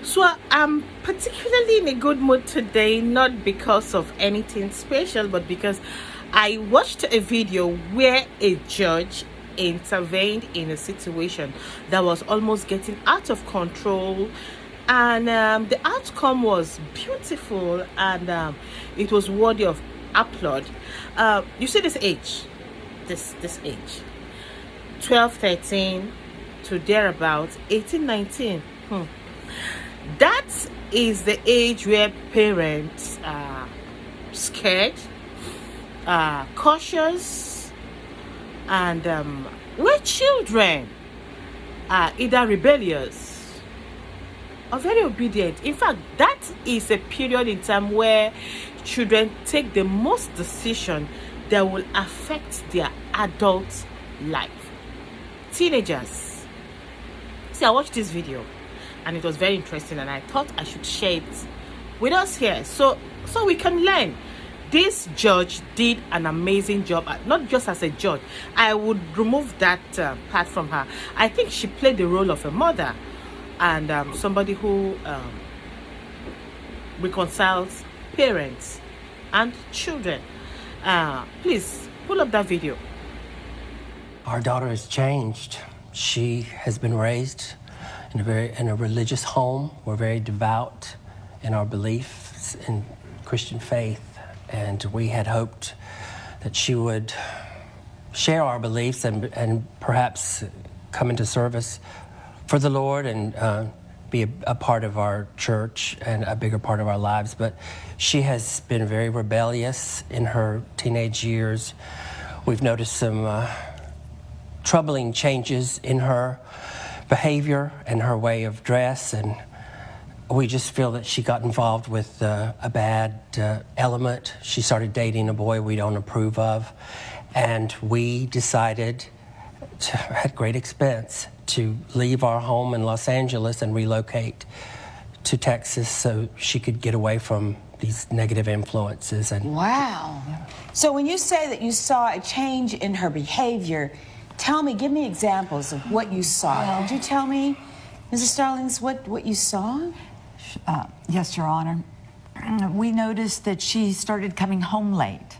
So I'm particularly in a good mood today, not because of anything special, but because I watched a video where a judge intervened in a situation that was almost getting out of control, and the outcome was beautiful, and it was worthy of applaud. You see this age, this age, 12, 13 to thereabouts, 18, 19. That is the age where parents are scared, cautious, and where children are either rebellious or very obedient. In fact, that is a period in time where children take the most decision that will affect their adult life. Teenagers. See, I watched this video and it was very interesting, and I thought I should share it with us here so we can learn. This judge did an amazing job, not just as a judge. I would remove that part from her. I think she played the role of a mother and somebody who reconciles parents and children. Please pull up that video. Our daughter has changed. She has been raised in a religious home. We're very devout in our beliefs in Christian faith, and we had hoped that she would share our beliefs and perhaps come into service for the Lord and be a part of our church and a bigger part of our lives. But she has been very rebellious in her teenage years. We've noticed some troubling changes in her behavior and her way of dress, and we just feel that she got involved with a bad element. She started dating a boy we don't approve of, and we decided, at great expense, to leave our home in Los Angeles and relocate to Texas so she could get away from these negative influences. And wow. So when you say that you saw a change in her behavior, give me examples of what you saw. Could you tell me, Mrs. Stallings, what you saw? Yes, Your Honor. We noticed that she started coming home late.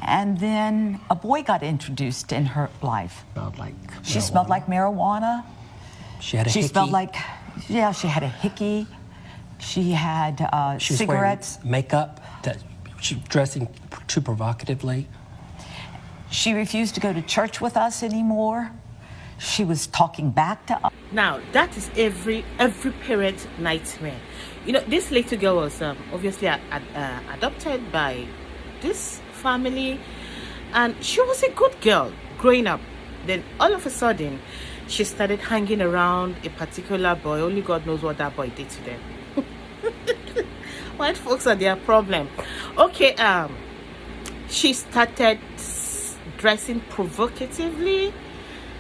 And then a boy got introduced in her life. She smelled like marijuana. She had a hickey. Smelled like, she had a hickey. She had cigarettes. Makeup, that she was dressing too provocatively. She refused to go to church with us anymore. She was talking back to us. Now, that is every parent's nightmare. You know, this little girl was obviously adopted by this family, and she was a good girl growing up. Then all of a sudden, she started hanging around a particular boy. Only God knows what that boy did to them. White folks are their problem. Okay, she started dressing provocatively.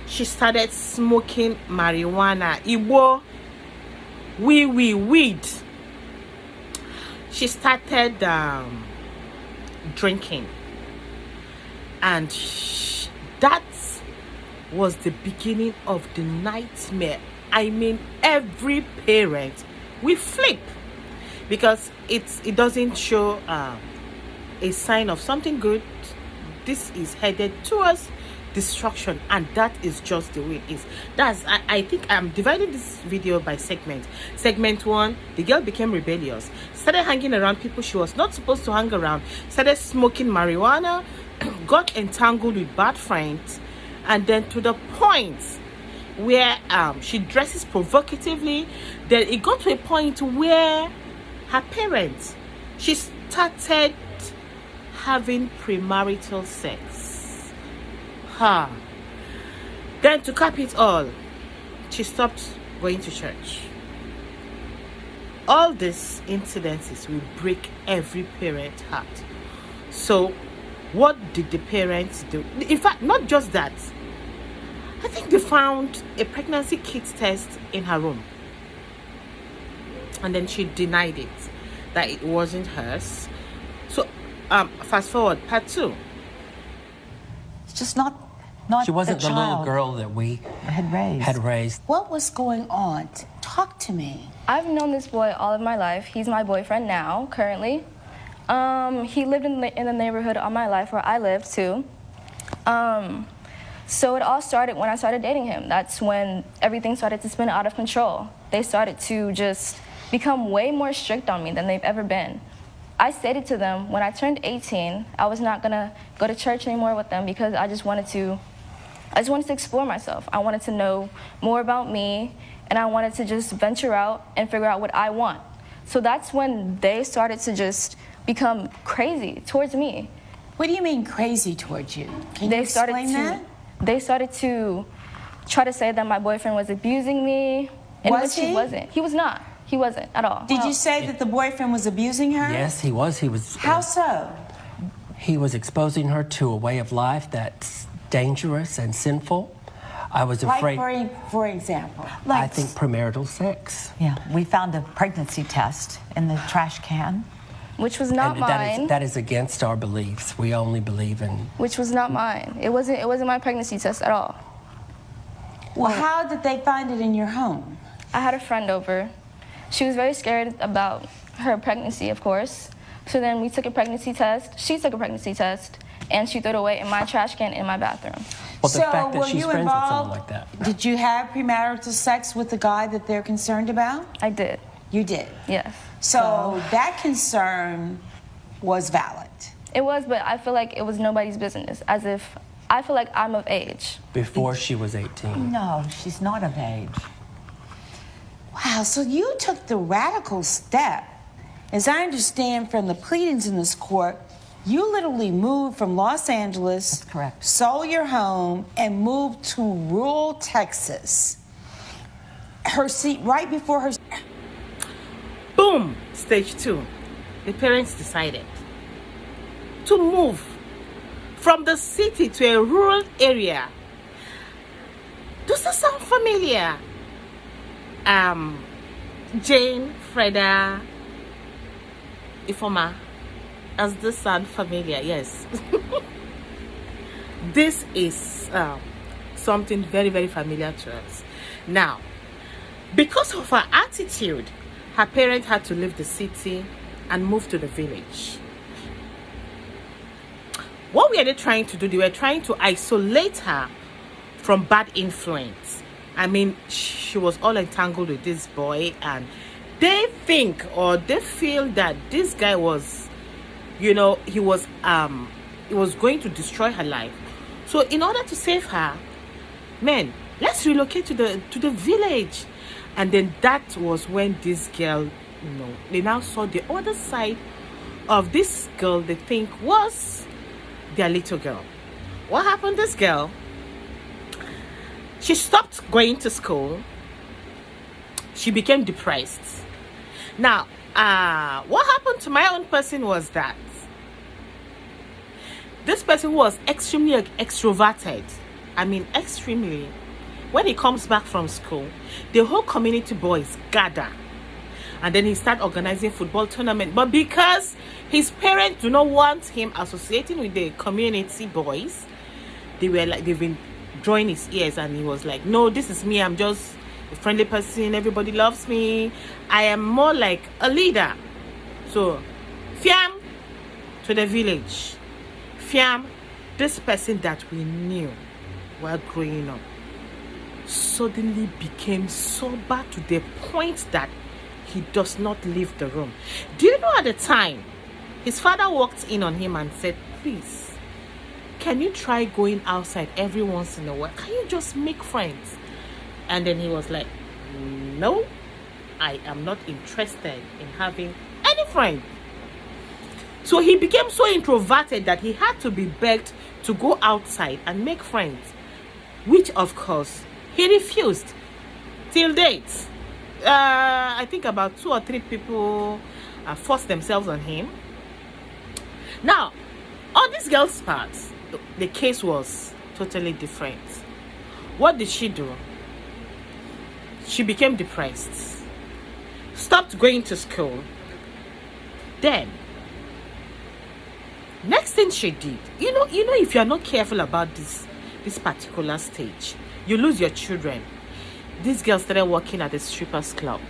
She started smoking marijuana, Igbo, weed. She started drinking, and that was the beginning of the nightmare. I mean, every parent will flip because it doesn't show a sign of something good. This is headed towards destruction, and that is just the way it is. I think I'm dividing this video by segment. Segment 1, the girl became rebellious, started hanging around people she was not supposed to hang around, started smoking marijuana, got entangled with bad friends, and then to the point where she dresses provocatively. Then it got to a point where her parents, she started having premarital sex. Then to cap it all, she stopped going to church. All these incidences will break every parent's heart. So what did the parents do? In fact, not just that. I think they found a pregnancy kit test in her room, and then she denied it, that it wasn't hers. So fast forward, part 2. It's just not Not She wasn't the little child girl that we had raised. What was going on? Talk to me. I've known this boy all of my life. He's my boyfriend now, currently. He lived in the neighborhood all my life where I lived too. So it all started when I started dating him. That's when everything started to spin out of control. They started to just become way more strict on me than they've ever been. I stated to them when I turned 18, I was not gonna go to church anymore with them because I just wanted to explore myself. I wanted to know more about me, and I wanted to just venture out and figure out what I want. So that's when they started to just become crazy towards me. What do you mean crazy towards you? Can you explain that? They started to try to say that my boyfriend was abusing me, and Was which he he? wasn't. He was not. He wasn't at all. Did you say that the boyfriend was abusing her? Yes, he was. He was. How so? He was exposing her to a way of life that's dangerous and sinful. I was afraid. Like for example. I think premarital sex. Yeah, we found a pregnancy test in the trash can. Which was not mine. That is against our beliefs. We only believe in. Which was not mine. It wasn't my pregnancy test at all. Well, how did they find it in your home? I had a friend over. She was very scared about her pregnancy, of course. So then we took a pregnancy test. She took a pregnancy test, and she threw it away in my trash can in my bathroom. Well, the fact that were she's you friends with someone involved? like that. Did you have premarital sex with the guy that they're concerned about? I did. You did. Yes. So that concern was valid. It was, but I feel like it was nobody's business. As if I feel like I'm of age. Before she was 18. No, she's not of age. Wow, so you took the radical step. As I understand from the pleadings in this court, you literally moved from Los Angeles, That's correct, sold your home, and moved to rural Texas. Her seat right before her. Boom! Stage 2. The parents decided to move from the city to a rural area. Does that sound familiar? Jane, Freda, Ifoma. Does this sound familiar? Yes. This is something very, very familiar to us. Now, because of her attitude, her parents had to leave the city and move to the village. What were they trying to do? They were trying to isolate her from bad influence. I mean, she was all entangled with this boy, and they think or they feel that this guy was, he was going to destroy her life. So in order to save her, man, let's relocate to the village. And then that was when this girl, they now saw the other side of this girl they think was their little girl. What happened to this girl? She stopped going to school. She became depressed. Now, what happened to my own person was that this person was extremely extroverted. I mean, extremely. When he comes back from school, the whole community boys gather. And then he starts organizing football tournament. But because his parents do not want him associating with the community boys, they've been drawing his ears, and he was like, no, this is me. I'm just a friendly person. Everybody loves me. I am more like a leader. So, Fiam to the village. Fiam, this person that we knew while growing up, suddenly became sober to the point that he does not leave the room. Do you know at the time, his father walked in on him and said, please, can you try going outside every once in a while? Can you just make friends? And then he was like, no, I am not interested in having any friend. So he became so introverted that he had to be begged to go outside and make friends, which of course he refused till date. I think about 2 or 3 people forced themselves on him. Now, on this girl's part, the case was totally different. What did she do? She became depressed, stopped going to school. Then, next thing she did, if you're not careful about this, this particular stage. You lose your children. This girl started working at the strippers club.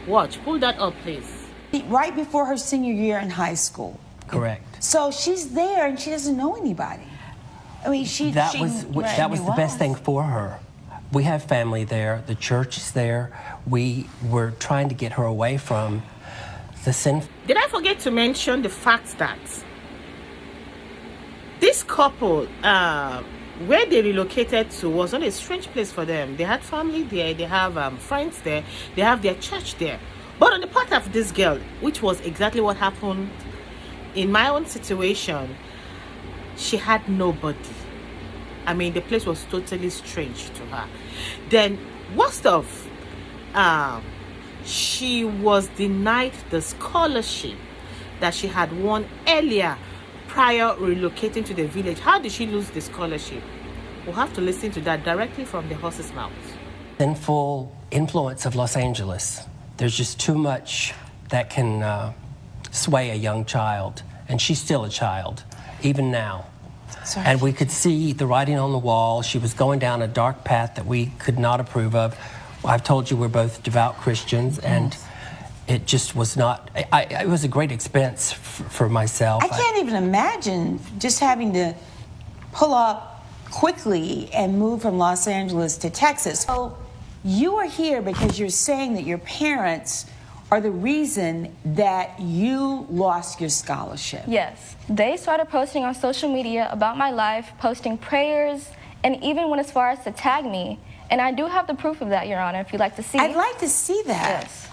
Watch, pull that up, please. Right before her senior year in high school. Correct. So she's there and she doesn't know anybody. I mean, That was the best thing for her. We have family there. The church is there. We were trying to get her away from the sin. Did I forget to mention the fact that this couple, where they relocated to, was not a strange place for them. They had family there, they have friends there, they have their church there. But on the part of this girl, which was exactly what happened in my own situation, she had nobody. I mean, the place was totally strange to her. Then, worst of, she was denied the scholarship that she had won earlier prior relocating to the village. How did she lose the scholarship? We'll have to listen to that directly from the horse's mouth. Sinful influence of Los Angeles. There's just too much that can sway a young child, and she's still a child, even now. Sorry. And we could see the writing on the wall. She was going down a dark path that we could not approve of. I've told you we're both devout Christians, and it just was not, it was a great expense for myself. I can't even imagine just having to pull up quickly and move from Los Angeles to Texas. So you are here because you're saying that your parents are the reason that you lost your scholarship. Yes. They started posting on social media about my life, posting prayers, and even went as far as to tag me. And I do have the proof of that, Your Honor, if you'd like to see. I'd like to see that. Yes.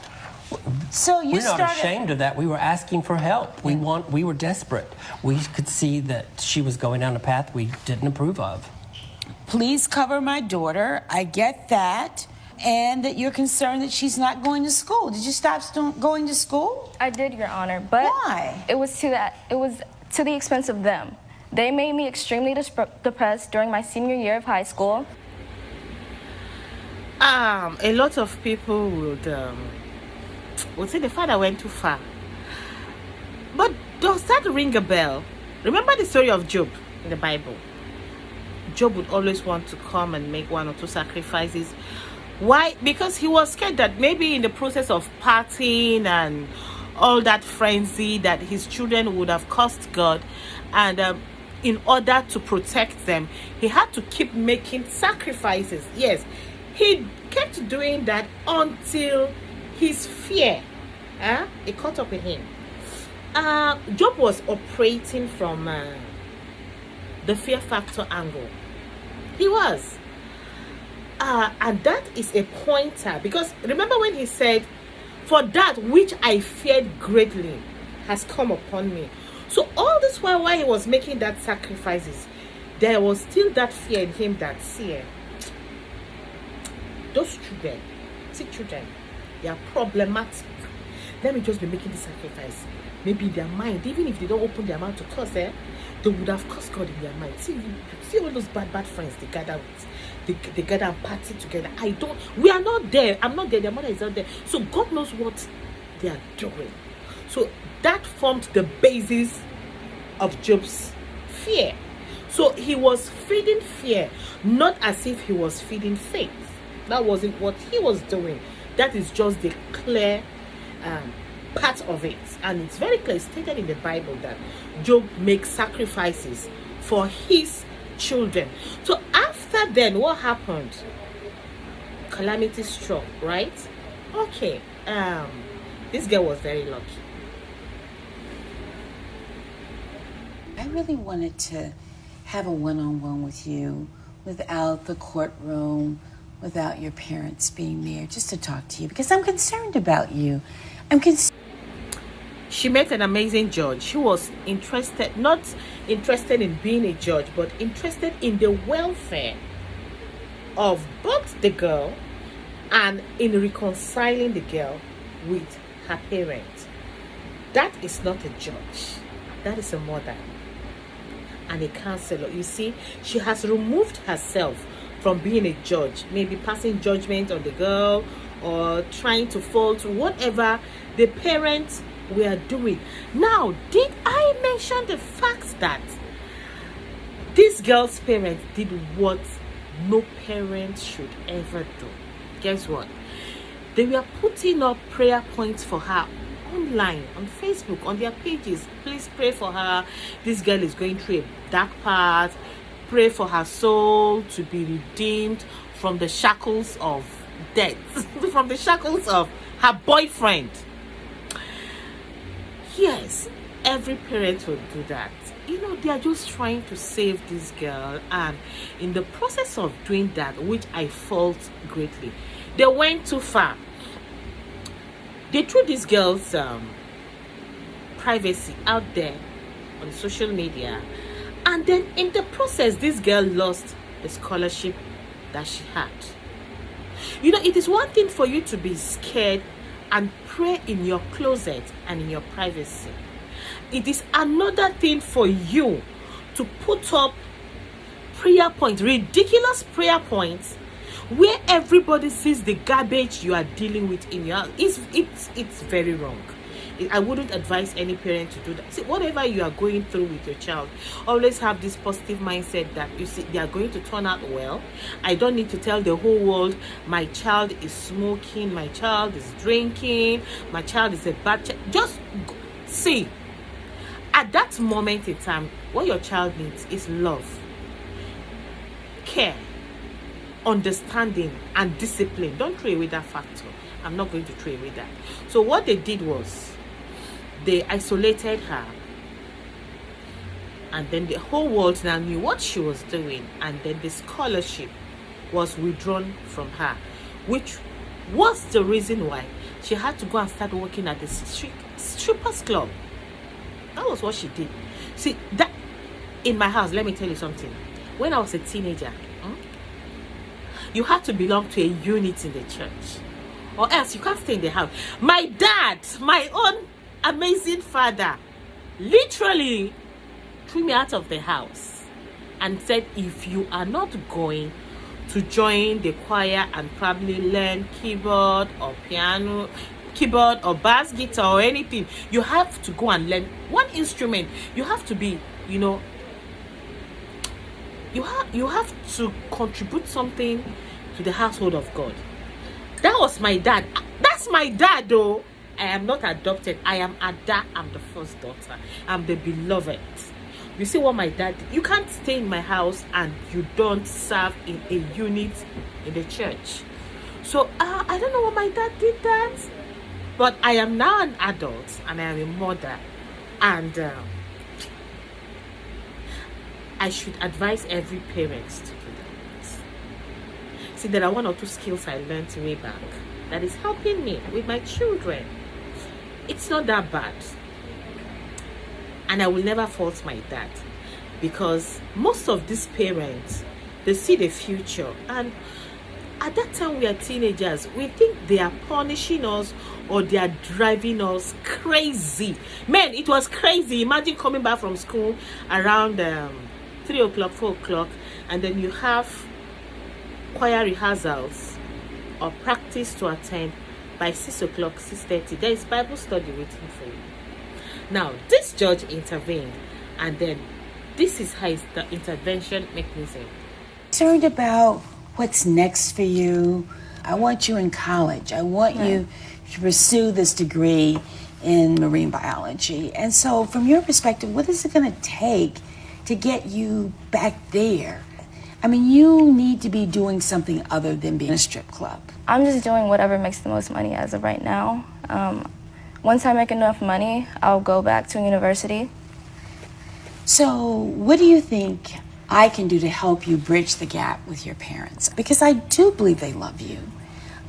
So you We're not ashamed of that. We were asking for help. We were desperate. We could see that she was going down a path we didn't approve of. Please cover my daughter. I get that. And that you're concerned that she's not going to school. Did you stop going to school? I did, Your Honor, but why? It was to the expense of them. They made me extremely depressed during my senior year of high school. A lot of people would say the father went too far. But does that ring a bell? Remember the story of Job in the Bible? Job would always want to come and make one or two sacrifices. Why? Because he was scared that maybe in the process of partying and all that frenzy that his children would have cursed God, and in order to protect them, he had to keep making sacrifices. Yes, he kept doing that until his fear it caught up with him. Job was operating from the fear factor angle. He was. And that is a pointer, because remember when he said, for that which I feared greatly has come upon me. So all this while he was making that sacrifices, there was still that fear in him that those children, they are problematic. Let me just be making the sacrifice. Maybe in their mind, even if they don't open their mouth to curse, they would have cursed God in their mind. See all those bad friends they gather with. They gather and party together. We are not there. I'm not there. Their mother is not there. So God knows what they are doing. So that formed the basis of Job's fear. So he was feeding fear, not as if he was feeding faith. That wasn't what he was doing. That is just the clear part of it. And it's very clear stated in the Bible that Job makes sacrifices for his children. So after then, what happened? Calamity struck, right? Okay. This girl was very lucky. I really wanted to have a one-on-one with you without the courtroom, without your parents being there, just to talk to you, because I'm concerned about you. She met an amazing judge. She was not interested in being a judge, but interested in the welfare of both the girl and in reconciling the girl with her parents. That is not a judge. That is a mother and a counselor. You see, she has removed herself from being a judge, maybe passing judgment on the girl or trying to fault whatever the parents were doing. Now, did I mention the fact that This girl's parents did what no parent should ever do. Guess what? They were putting up prayer points for her online, on Facebook, on their pages. Please pray for her. This girl is going through a dark path. Pray for her soul to be redeemed from the shackles of death, from the shackles of her boyfriend. Yes, every parent will do that. You know, they are just trying to save this girl, and in the process of doing that, which I fault greatly, they went too far. They threw this girl's privacy out there on social media, and then in the process, this girl lost the scholarship that she had. You know, it is one thing for you to be scared and pray in your closet and in your privacy. It is another thing for you to put up prayer points, ridiculous prayer points, where everybody sees the garbage you are dealing with in your house. It's very wrong. I wouldn't advise any parent to do that. See, whatever you are going through with your child, always have this positive mindset that you see they are going to turn out well. I don't need to tell the whole world my child is smoking, my child is drinking, my child is a bad child. Just see, at that moment in time, what your child needs is love, care, understanding, and discipline. Don't throw away that factor. I'm not going to throw away that. So what they did was they isolated her, and then the whole world now knew what she was doing, and then the scholarship was withdrawn from her, which was the reason why she had to go and start working at the strippers club. That was what she did. See, that in my house, let me tell you something. When I was a teenager, you had to belong to a unit in the church, or else you can't stay in the house. My dad, my own amazing father, literally threw me out of the house and said, if you are not going to join the choir and probably learn keyboard or piano, keyboard or bass guitar or anything, you have to go and learn one instrument. You have to be, you know, you have to contribute something to the household of God. That was my dad. That's my dad, though. I am not adopted. I am Ada. I'm the first daughter. I'm the beloved. You see what my dad did? You can't stay in my house and you don't serve in a unit in the church. So I don't know what my dad did that, but I am now an adult and I am a mother, and I should advise every parent to do that. See, there are one or two skills I learned way back that is helping me with my children. It's not that bad, and I will never fault my dad, because most of these parents, they see the future, and at that time we are teenagers, we think they are punishing us or they are driving us crazy. Man, it was crazy. Imagine coming back from school around 3 o'clock, 4 o'clock, and then you have choir rehearsals or practice to attend by 6 o'clock, 6:30. There is Bible study waiting for you. Now, this judge intervened, and then this is how the intervention mechanism. Concerned about what's next for you. I want you in college. I want you to pursue this degree in marine biology. And so from your perspective, what is it going to take to get you back there? I mean, you need to be doing something other than being in a strip club. I'm just doing whatever makes the most money as of right now. Once I make enough money, I'll go back to university. So what do you think I can do to help you bridge the gap with your parents? Because I do believe they love you.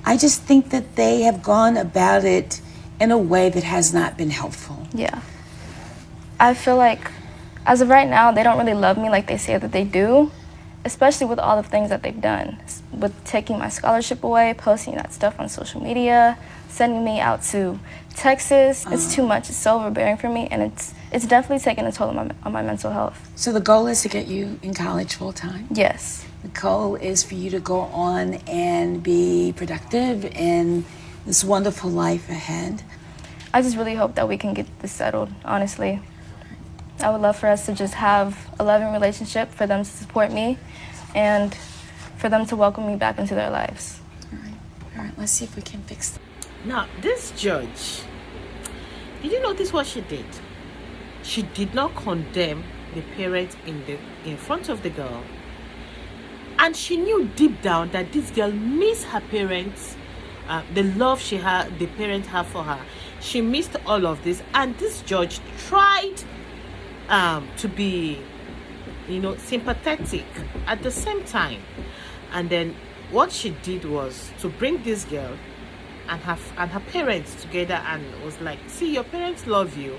I just think that they have gone about it in a way that has not been helpful. Yeah. I feel like as of right now, they don't really love me like they say that they do, especially with all the things that they've done. With taking my scholarship away, posting that stuff on social media, sending me out to Texas. It's too much. It's so overbearing for me, and it's definitely taking a toll on my mental health. So the goal is to get you in college full time? Yes. The goal is for you to go on and be productive in this wonderful life ahead. I just really hope that we can get this settled, honestly. I would love for us to just have a loving relationship, for them to support me, and for them to welcome me back into their lives. All right, let's see if we can fix that. Now, this judge, did you notice what she did? She did not condemn the parents in front of the girl. And she knew deep down that this girl missed her parents, the love the parents have for her. She missed all of this, and this judge tried to be, sympathetic at the same time. And then what she did was to bring this girl and her parents together, and was like, see, your parents love you.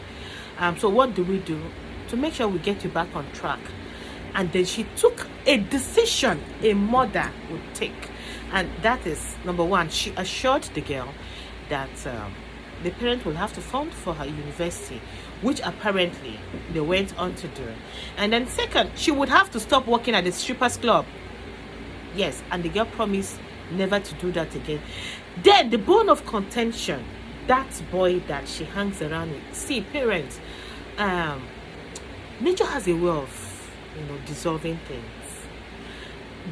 So what do we do to make sure we get you back on track? And then she took a decision a mother would take. And that is, number one, she assured the girl that the parent will have to fund for her university, which apparently they went on to do. And then second, she would have to stop working at the strippers club. Yes, and the girl promised never to do that again. Then the bone of contention, that boy that she hangs around with. See, parents, nature has a way of dissolving things.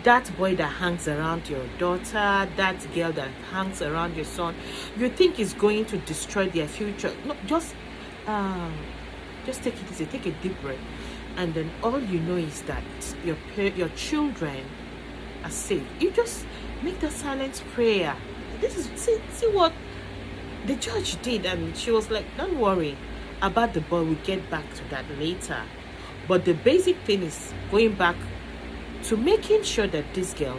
That boy that hangs around your daughter, that girl that hangs around your son, you think is going to destroy their future. No, just take it easy, take a deep breath, and then all you know is that your children are safe. You just make the silent prayer. This is see what the judge did, and she was like, don't worry about the boy, we'll get back to that later. But the basic thing is going back to making sure that this girl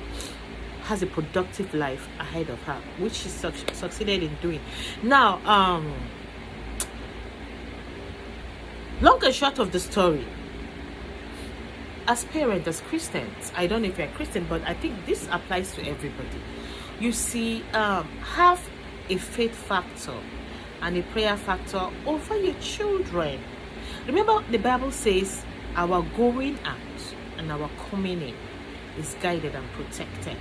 has a productive life ahead of her, which she succeeded in doing. Now, long and short of the story, as parents, as Christians, I don't know if you're a Christian, but I think this applies to everybody. You see, have a faith factor and a prayer factor over your children. Remember, the Bible says our going out and our coming in is guided and protected.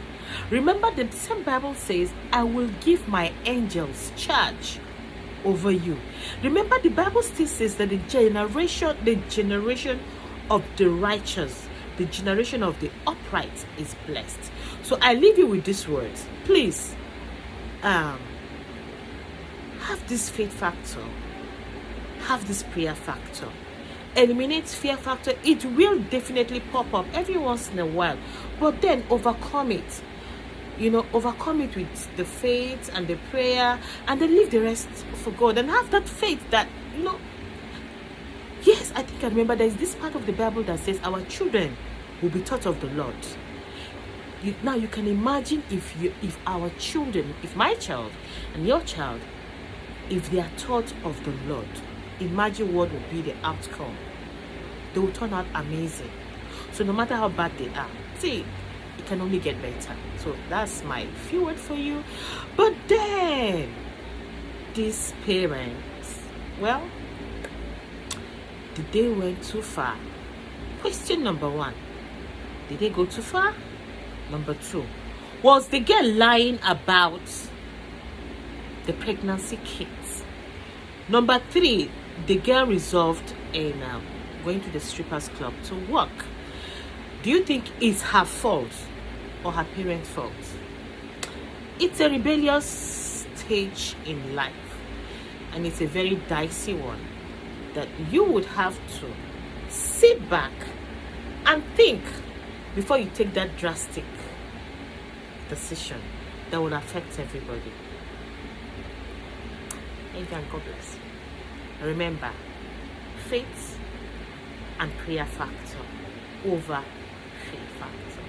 Remember, the same Bible says, I will give my angels charge over you. Remember, the Bible still says that the generation of the righteous, the generation of the upright is blessed. So I leave you with these words. Please, have this faith factor, have this prayer factor. Eliminate fear factor. It will definitely pop up every once in a while, but then overcome it. Overcome it with the faith and the prayer, and then leave the rest for God, and have that faith that yes, I think I remember there's this part of the Bible that says our children will be taught of the Lord. Now you can imagine if our children, if my child and your child, if they are taught of the Lord, imagine what would be the outcome. They will turn out amazing. So no matter how bad they are, see, it can only get better. So that's my few words for you. But then these parents, well, did they went too far? Question number one, did they go too far? Number two, was the girl lying about the pregnancy kits? Number three, the girl resolved in going to the strippers club to work. Do you think it's her fault or her parents' fault? It's a rebellious stage in life, and it's a very dicey one that you would have to sit back and think before you take that drastic decision that will affect everybody. Thank you and God bless you. Remember, faith and prayer factor over faith factor.